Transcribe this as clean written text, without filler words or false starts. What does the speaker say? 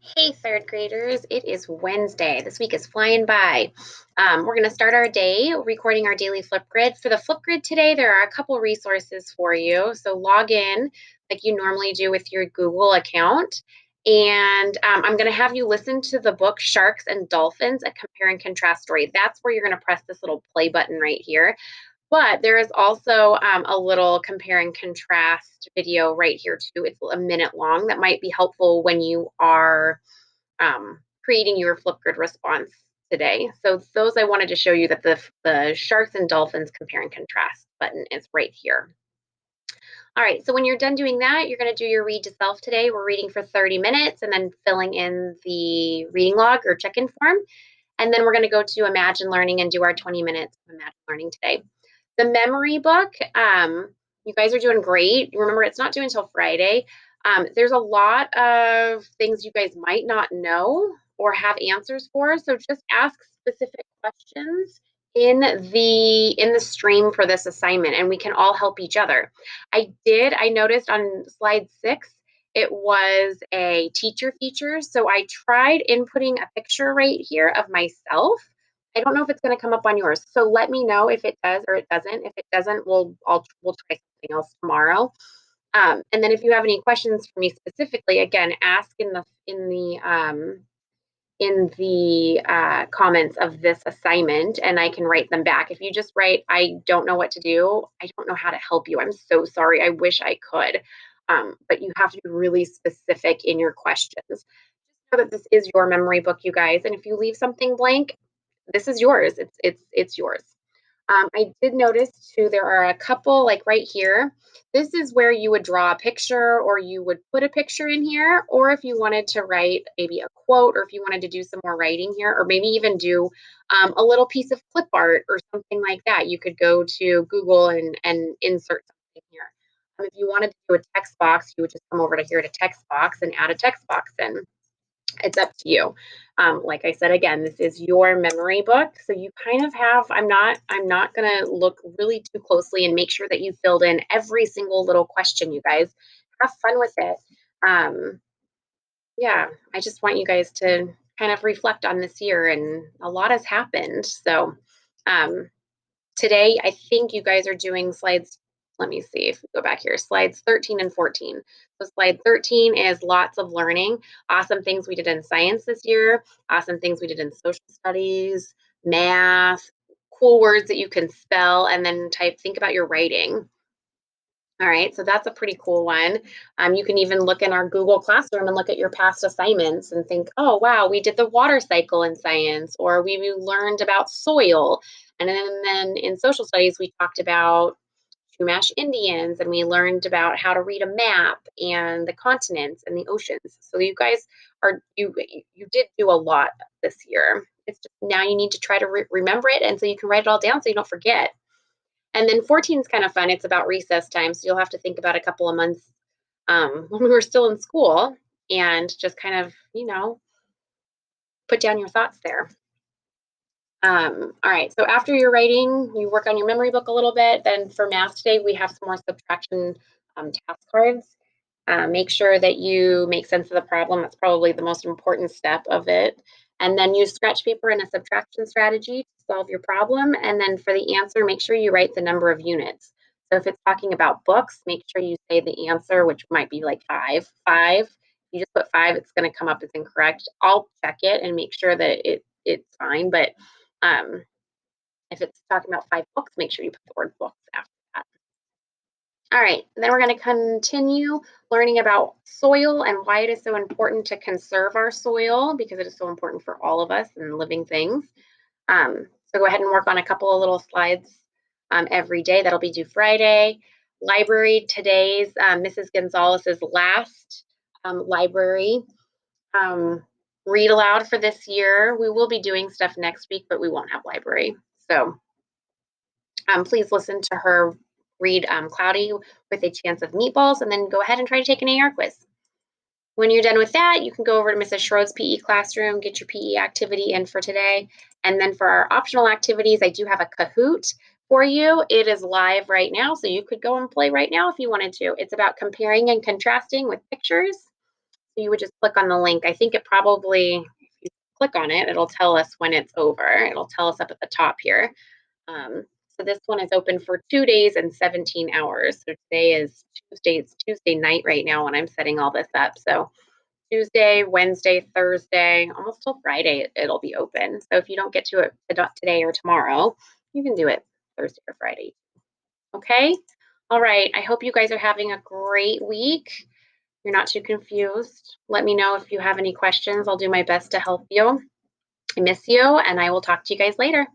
Hey, third graders, it is Wednesday. This week is flying by. We're going to start our day recording our daily Flipgrid. For the Flipgrid today, there are a couple resources for you. So log in like you normally do with your Google account. And I'm going to have you listen to the book Sharks and Dolphins, a compare and contrast story. That's where you're going to press this little play button right here. But there is also a little compare and contrast video right here too. It's a minute long that might be helpful when you are creating your Flipgrid response today. So those I wanted to show you that the Sharks and Dolphins compare and contrast button is right here. All right, so when you're done doing that, you're going to do your read to self today. We're reading for 30 minutes and then filling in the reading log or check-in form. And then we're going to go to Imagine Learning and do our 20 minutes of Imagine Learning today. The memory book, you guys are doing great. Remember, it's not due until Friday. There's a lot of things you guys might not know or have answers for, so just ask specific questions in the stream for this assignment, and we can all help each other. I noticed on slide 6 it was a teacher feature, so I tried inputting a picture right here of myself. I don't know if it's going to come up on yours. So let me know if it does or it doesn't. If it doesn't, we'll try something else tomorrow. And then if you have any questions for me specifically, again, ask in the comments of this assignment, and I can write them back. If you just write, "I don't know what to do," I don't know how to help you. I'm so sorry. I wish I could. But you have to be really specific in your questions. Just know that this is your memory book, you guys. And if you leave something blank, this is yours. It's yours. I did notice too, there are a couple like right here. This is where you would draw a picture or you would put a picture in here, or if you wanted to write maybe a quote, or if you wanted to do some more writing here, or maybe even do a little piece of clip art or something like that. You could go to Google and insert something here. If you wanted to do a text box, you would just come over to here to text box and add a text box in. It's up to you. Like I said, again, this is your memory book, so you kind of have. I'm not gonna look really too closely and make sure that you filled in every single little question. You guys have fun with it. Um, yeah, I just want you guys to kind of reflect on this year, and a lot has happened. So um, today, I think you guys are doing slides. Let me see if we go back here. Slides 13 and 14. So slide 13 is lots of learning, awesome things we did in science this year, awesome things we did in social studies, math, cool words that you can spell, and then think about your writing. All right, so that's a pretty cool one. You can even look in our Google Classroom and look at your past assignments and think, oh, wow, we did the water cycle in science, or we learned about soil. And then in social studies, we talked about Chumash Indians and we learned about how to read a map and the continents and the oceans. So you guys you did do a lot this year. It's just now you need to try to remember it, and so you can write it all down so you don't forget. And then 14 is kind of fun. It's about recess time. So you'll have to think about a couple of months when we were still in school and just kind of, put down your thoughts there. All right. So after your writing, you work on your memory book a little bit. Then for math today, we have some more subtraction task cards. Make sure that you make sense of the problem. That's probably the most important step of it. And then use scratch paper and a subtraction strategy to solve your problem. And then for the answer, make sure you write the number of units. So if it's talking about books, make sure you say the answer, which might be like five. Five. You just put five, it's going to come up as incorrect. I'll check it and make sure that it's fine. But if it's talking about 5 books, make sure you put the word books after that. All right, then we're going to continue learning about soil and why it is so important to conserve our soil, because it is so important for all of us and living things. So go ahead and work on a couple of little slides every day. That'll be due Friday. Library, today's Mrs. Gonzalez's last library read aloud for this year. We will be doing stuff next week, but we won't have library. So please listen to her read Cloudy with a Chance of Meatballs, and then go ahead and try to take an AR quiz. When you're done with that, you can go over to Mrs. Schroed's PE classroom, get your PE activity in for today. And then for our optional activities, I do have a Kahoot for you. It is live right now, so you could go and play right now if you wanted to. It's about comparing and contrasting with pictures. So you would just click on the link. I think it probably, if you click on it, it'll tell us when it's over. It'll tell us up at the top here. Um, so this one is open for 2 days and 17 hours. So today is Tuesday. It's Tuesday night right now when I'm setting all this up. So Tuesday, Wednesday, Thursday, almost till Friday, it'll be open. So if you don't get to it today or tomorrow, you can do it Thursday or Friday. Okay. All right. I hope you guys are having a great week. You're not too confused. Let me know if you have any questions. I'll do my best to help you. I miss you, and I will talk to you guys later.